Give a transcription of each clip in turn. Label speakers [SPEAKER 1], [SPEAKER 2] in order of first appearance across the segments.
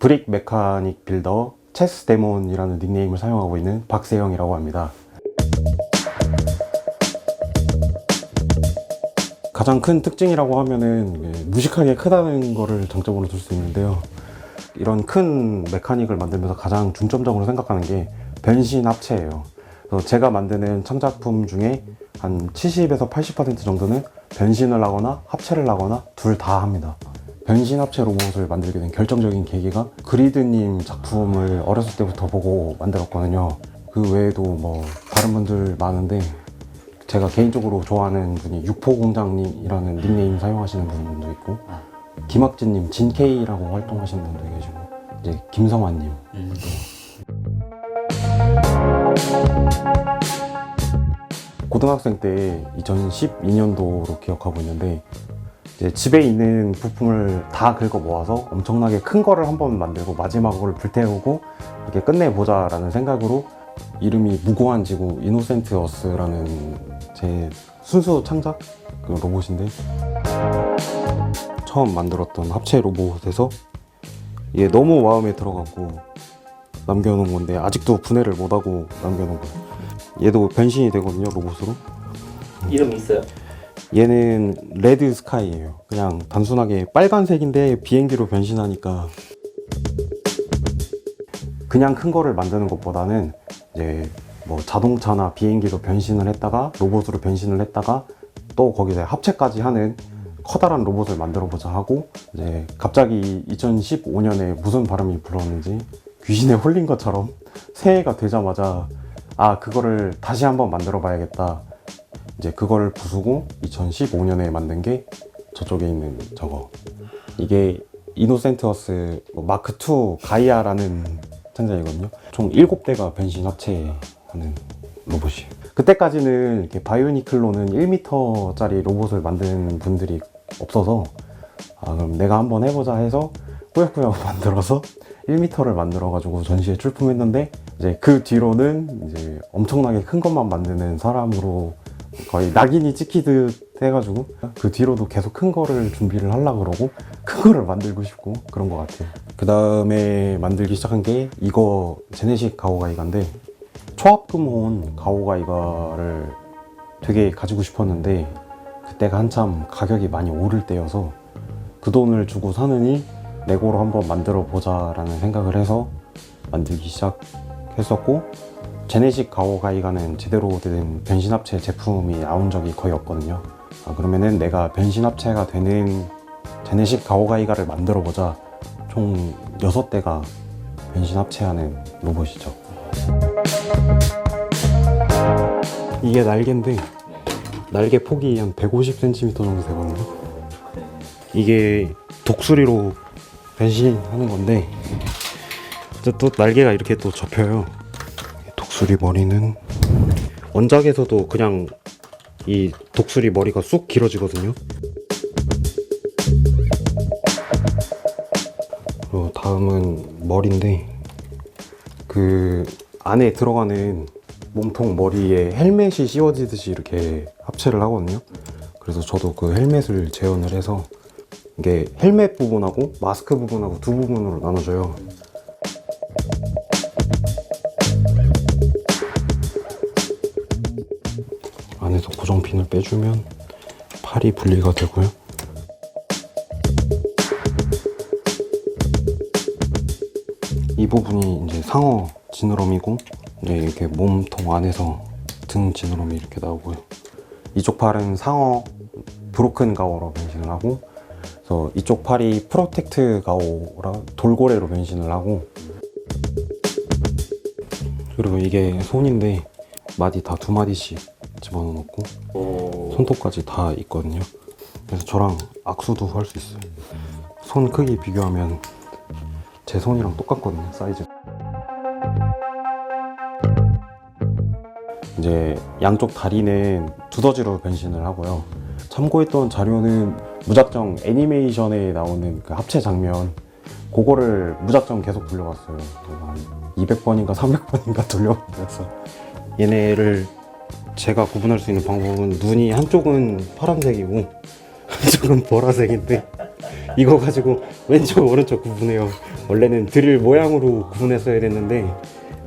[SPEAKER 1] 브릭 메카닉 빌더 체스 데몬이라는 닉네임을 사용하고 있는 박세영이라고 합니다. 가장 큰 특징이라고 하면은 무식하게 크다는 거를 장점으로 들 수 있는데요. 이런 큰 메카닉을 만들면서 가장 중점적으로 생각하는 게 변신 합체예요. 그래서 제가 만드는 창작품 중에 한 70에서 80% 정도는 변신을 하거나 합체를 하거나 둘 다 합니다. 변신 합체 로봇을 만들게 된 결정적인 계기가 그리드님 작품을 어렸을 때부터 보고 만들었거든요. 그 외에도 뭐 다른 분들 많은데 제가 개인적으로 좋아하는 분이 육포공장님이라는 닉네임 사용하시는 분도 있고, 김학진님, 진케이라고 활동하시는 분도 계시고, 이제 김성환님. 고등학생 때 2012년도로 기억하고 있는데, 이제 집에 있는 부품을 다 긁어 모아서 엄청나게 큰 거를 한번 만들고 마지막으로 불태우고 이렇게 끝내보자라는 생각으로, 이름이 무고한 지구 이노센트 어스라는 제 순수 창작 그 로봇인데, 처음 만들었던 합체 로봇에서 이게 너무 마음에 들어가고 남겨놓은 건데 아직도 분해를 못하고 남겨놓은 거예요. 얘도 변신이 되거든요, 로봇으로.
[SPEAKER 2] 이름이 있어요?
[SPEAKER 1] 얘는 레드 스카이예요. 그냥 단순하게 빨간색인데 비행기로 변신하니까. 그냥 큰 거를 만드는 것보다는 이제 뭐 자동차나 비행기로 변신을 했다가 로봇으로 변신을 했다가 또 거기서 합체까지 하는 커다란 로봇을 만들어 보자 하고, 이제 갑자기 2015년에 무슨 바람이 불었는지 귀신에 홀린 것처럼 새해가 되자마자 그거를 다시 한번 만들어 봐야겠다. 이제 그걸 부수고 2015년에 만든 게 저쪽에 있는 저거. 이게 이노센트어스 마크 2 가이아라는 창작이거든요. 총 7대가 변신 합체하는 로봇이에요. 그때까지는 이렇게 바이오니클로는 1m짜리 로봇을 만드는 분들이 없어서 그럼 내가 한번 해보자 해서 꾸역꾸역 만들어서 1m를 만들어 가지고 전시에 출품했는데, 이제 그 뒤로는 이제 엄청나게 큰 것만 만드는 사람으로 거의 낙인이 찍히듯 해가지고 그 뒤로도 계속 큰 거를 준비를 하려고 그러고 큰 거를 만들고 싶고 그런 것 같아요. 그 다음에 만들기 시작한 게 이거 제네식 가오가이가인데, 초합금혼 가오가이가를 되게 가지고 싶었는데 그때가 한참 가격이 많이 오를 때여서 그 돈을 주고 사느니 레고로 한번 만들어 보자 라는 생각을 해서 만들기 시작했었고, 제네식 가오가이가는 제대로 된 변신합체 제품이 나온 적이 거의 없거든요. 그러면은 내가 변신합체가 되는 제네식 가오가이가를 만들어 보자. 총 6대가 변신합체하는 로봇이죠. 이게 날개인데 날개 폭이 한 150cm 정도 되거든요. 이게 독수리로 변신하는 건데, 또 날개가 이렇게 또 접혀요. 독수리 머리는 원작에서도 그냥 이 독수리 머리가 쑥 길어지거든요. 그리고 다음은 머리인데, 그 안에 들어가는 몸통 머리에 헬멧이 씌워지듯이 이렇게 합체를 하거든요. 그래서 저도 그 헬멧을 재현을 해서, 이게 헬멧 부분하고 마스크 부분하고 두 부분으로 나눠져요. 안에서 고정핀을 빼주면 팔이 분리가 되고요. 이 부분이 이제 상어 지느러미고, 이제 이렇게 몸통 안에서 등 지느러미 이렇게 나오고요. 이쪽 팔은 상어 브로큰 가오로 변신을 하고, 그래서 이쪽 팔이 프로텍트 가오라 돌고래로 변신을 하고, 그리고 이게 손인데 마디 다 2마디씩 집어넣고 손톱까지 다 있거든요. 그래서 저랑 악수도 할 수 있어요. 손 크기 비교하면 제 손이랑 똑같거든요, 사이즈. 이제 양쪽 다리는 두더지로 변신을 하고요. 참고했던 자료는 무작정 애니메이션에 나오는 그 합체 장면, 그거를 무작정 계속 돌려봤어요. 한 200번인가 300번인가 돌려보면서. 얘네를 제가 구분할 수 있는 방법은, 눈이 한쪽은 파란색이고 한쪽은 보라색인데 이거 가지고 왼쪽 오른쪽 구분해요. 원래는 드릴 모양으로 구분했어야 됐는데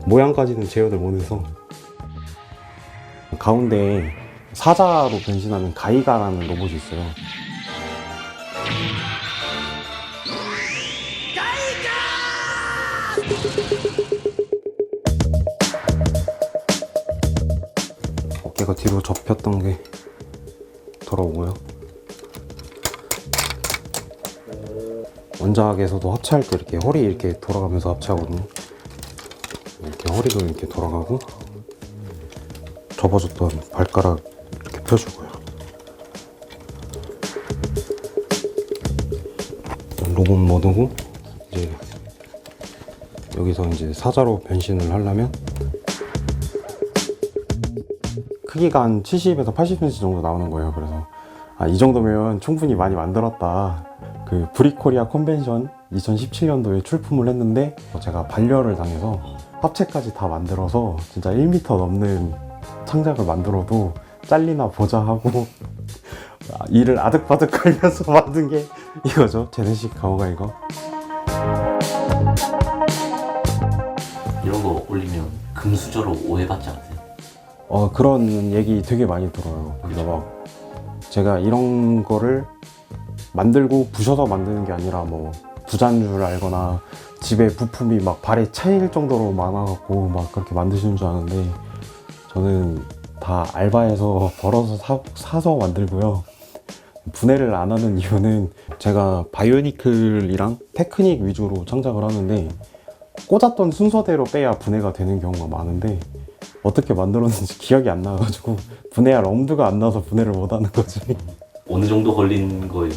[SPEAKER 1] 모양까지는 제어를 못해서. 가운데 사자로 변신하는 가이가라는 로봇이 있어요. 어깨가 뒤로 접혔던 게 돌아오고요. 원작에서도 합체할 때 이렇게 허리 이렇게 돌아가면서 합체하거든요. 이렇게 허리도 이렇게 돌아가고 접어줬던 발가락 이렇게 펴주고요. 로봇 모드고 이제 여기서 이제 사자로 변신을 하려면 크기가 한 70에서 80cm 정도 나오는 거예요. 그래서 이 정도면 충분히 많이 만들었다. 그 브릭코리아 컨벤션 2017년도에 출품을 했는데 제가 반려를 당해서 합체까지 다 만들어서 진짜 1m 넘는 창작을 만들어도 잘리나 보자 하고 이를 아득바득 걸면서 만든 게 이거죠. 제네식 가오가이거.
[SPEAKER 2] 이런 거 올리면 금수저로 오해받지 않으세요?
[SPEAKER 1] 그런 얘기 되게 많이 들어요. 그래서 막 제가 이런 거를 만들고 부셔서 만드는 게 아니라 뭐 부자인 줄 알거나 집에 부품이 막 발에 차일 정도로 많아갖고 막 그렇게 만드시는 줄 아는데 저는 다 알바해서 벌어서 사서 만들고요. 분해를 안 하는 이유는 제가 바이오니클이랑 테크닉 위주로 창작을 하는데 꽂았던 순서대로 빼야 분해가 되는 경우가 많은데 어떻게 만들었는지 기억이 안 나가지고 분해할 엄두가 안 나서 분해를 못 하는 거지.
[SPEAKER 2] 어느 정도 걸린 거예요?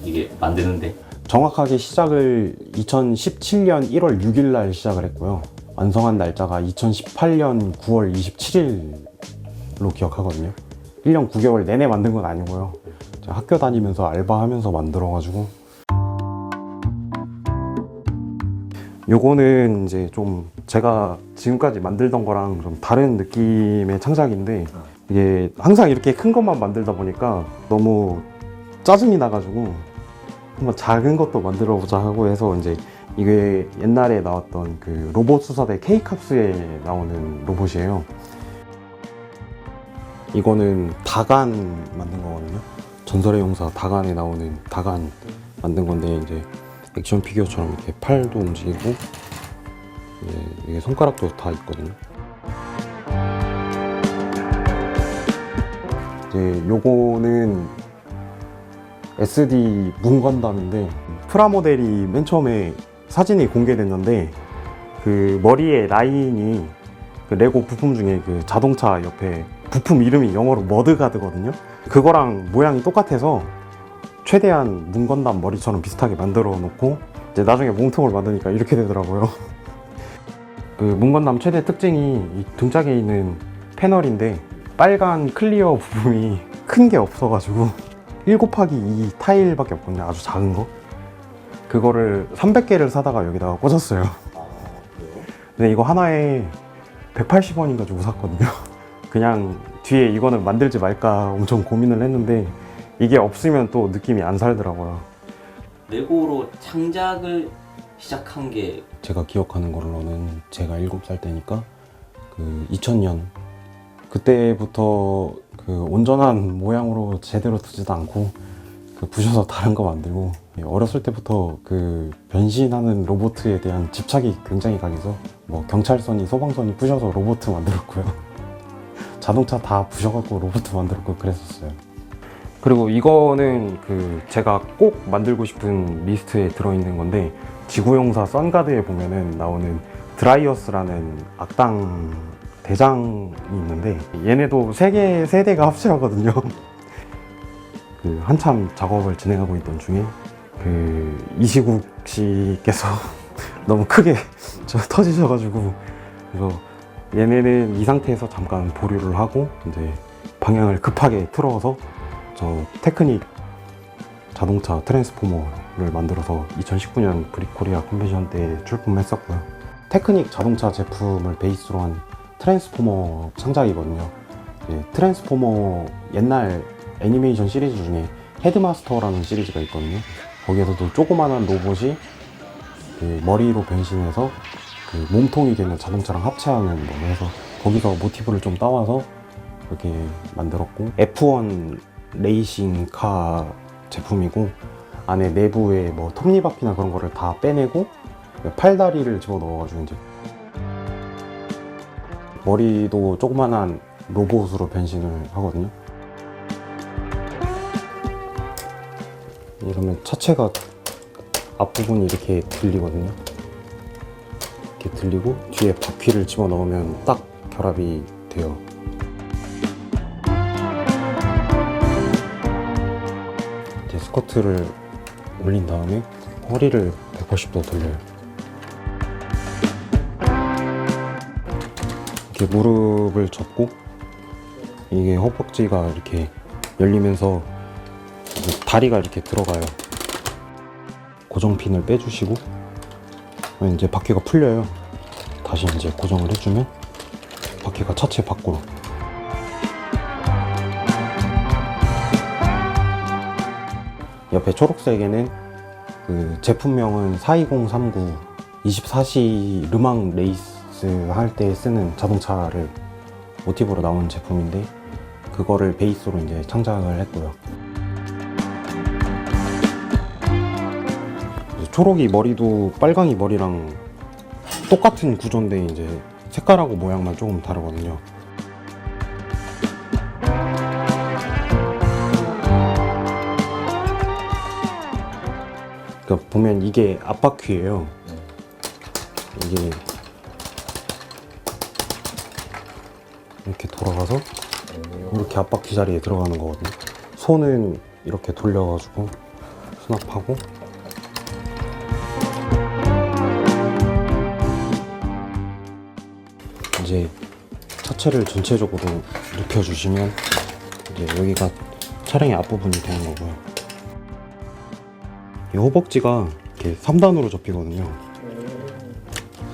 [SPEAKER 2] 이게 만드는데?
[SPEAKER 1] 정확하게 시작을 2017년 1월 6일 날 시작을 했고요. 완성한 날짜가 2018년 9월 27일로 기억하거든요. 1년 9개월 내내 만든 건 아니고요. 제가 학교 다니면서 알바하면서 만들어가지고. 요거는 이제 좀 제가 지금까지 만들던 거랑 좀 다른 느낌의 창작인데 이게 항상 이렇게 큰 것만 만들다 보니까 너무 짜증이 나가지고 한번 작은 것도 만들어 보자 하고 해서 이제 이게 옛날에 나왔던 그 로봇 수사대 K캅스에 나오는 로봇이에요. 이거는 다간 만든 거거든요. 전설의 용사 다간에 나오는 다간 만든 건데 이제 액션 피규어처럼 이렇게 팔도 움직이고 이게 손가락도 다 있거든요. 이제 요거는 SD 문건담인데 프라모델이 맨 처음에 사진이 공개됐는데 그 머리에 라인이 그 레고 부품 중에 그 자동차 옆에 부품 이름이 영어로 머드가드거든요. 그거랑 모양이 똑같아서 최대한 문건담 머리처럼 비슷하게 만들어 놓고 이제 나중에 몸통을 만드니까 이렇게 되더라고요. 그 문건담 최대 특징이 이 등짝에 있는 패널인데 빨간 클리어 부분이 큰 게 없어가지고 1곱하기2 타일밖에 없거든요. 아주 작은 거. 그거를 300개를 사다가 여기다가 꽂았어요. 근데 이거 하나에 180원인가 주고 샀거든요. 그냥 뒤에 이거는 만들지 말까 엄청 고민을 했는데 이게 없으면 또 느낌이 안 살더라고요.
[SPEAKER 2] 레고로 창작을 시작한 게
[SPEAKER 1] 제가 기억하는 걸로는 제가 7살 때니까 그 2000년 그때부터 그 온전한 모양으로 제대로 두지도 않고 그 부셔서 다른 거 만들고 어렸을 때부터 그 변신하는 로봇에 대한 집착이 굉장히 강해서 뭐 경찰선이 소방선이 부셔서 로봇 만들었고요. 자동차 다 부셔갖고 로봇 만들었고 그랬었어요. 그리고 이거는 그 제가 꼭 만들고 싶은 리스트에 들어있는 건데 지구용사 선가드에 보면은 나오는 드라이어스라는 악당 대장이 있는데 얘네도 세 대가 합체하거든요. 그 한참 작업을 진행하고 있던 중에 그 이시국 씨께서 너무 크게 터지셔가지고 그래서 얘네는 이 상태에서 잠깐 보류를 하고 이제 방향을 급하게 틀어서 저 테크닉 자동차 트랜스포머를 만들어서 2019년 브릭코리아 컨벤션 때 출품했었고요. 테크닉 자동차 제품을 베이스로 한 트랜스포머 창작이거든요. 트랜스포머 옛날 애니메이션 시리즈 중에 헤드마스터라는 시리즈가 있거든요. 거기에서도 조그만한 로봇이 그 머리로 변신해서 그 몸통이 되는 자동차랑 합체하는 뭐 해서 거기서 모티브를 좀 따와서 이렇게 만들었고, F1 레이싱 카 제품이고, 안에 내부에 뭐 톱니바퀴나 그런 거를 다 빼내고 팔다리를 집어넣어가지고 이제 머리도 조그만한 로봇으로 변신을 하거든요. 이러면 차체가 앞부분이 이렇게 들리거든요. 이렇게 들리고 뒤에 바퀴를 집어넣으면 딱 결합이 돼요. 이제 스커트를 올린 다음에 허리를 180도 돌려요. 이렇게 무릎을 접고 이게 허벅지가 이렇게 열리면서 다리가 이렇게 들어가요. 고정핀을 빼주시고 이제 바퀴가 풀려요. 다시 이제 고정을 해주면 바퀴가 차체 밖으로. 옆에 초록색에는 그 제품명은 42039 24시 르망 레이스 할 때 쓰는 자동차를 모티브로 나온 제품인데, 그거를 베이스로 이제 창작을 했고요. 초록이 머리도 빨강이 머리랑 똑같은 구조인데 이제 색깔하고 모양만 조금 다르거든요. 그러니까 보면 이게 앞바퀴예요. 이게 이렇게 돌아가서 이렇게 앞바퀴 자리에 들어가는 거거든요. 손은 이렇게 돌려가지고 수납하고, 이제 차체를 전체적으로 눕혀주시면 이제 여기가 차량의 앞부분이 되는 거고요. 이 허벅지가 이렇게 3단으로 접히거든요.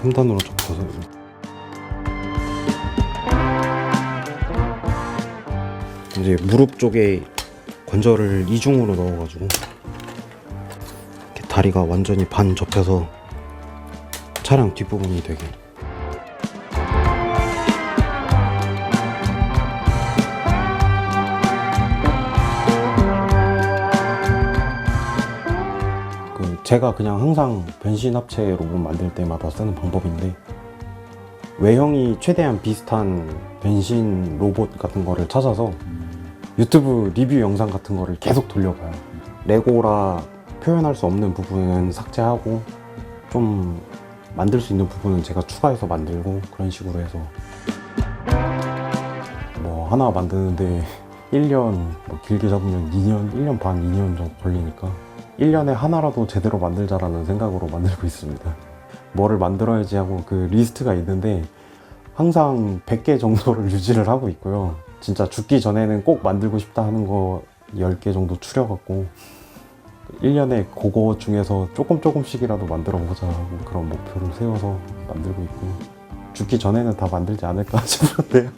[SPEAKER 1] 3단으로 접혀서 이제 무릎 쪽에 관절을 이중으로 넣어가지고 이렇게 다리가 완전히 반 접혀서 차량 뒷부분이 되게. 제가 그냥 항상 변신 합체 로봇 만들 때마다 쓰는 방법인데, 외형이 최대한 비슷한 변신 로봇 같은 거를 찾아서 유튜브 리뷰 영상 같은 거를 계속 돌려봐요. 레고라 표현할 수 없는 부분은 삭제하고 좀 만들 수 있는 부분은 제가 추가해서 만들고, 그런 식으로 해서 뭐 하나 만드는데 1년, 뭐 길게 잡으면 2년, 1년 반, 2년 정도 걸리니까 1년에 하나라도 제대로 만들자라는 생각으로 만들고 있습니다. 뭐를 만들어야지 하고 그 리스트가 있는데 항상 100개 정도를 유지를 하고 있고요. 진짜 죽기 전에는 꼭 만들고 싶다 하는 거 10개 정도 추려갖고 1년에 그거 중에서 조금씩이라도 만들어 보자 하고 그런 목표를 세워서 만들고 있고, 죽기 전에는 다 만들지 않을까 싶은데요.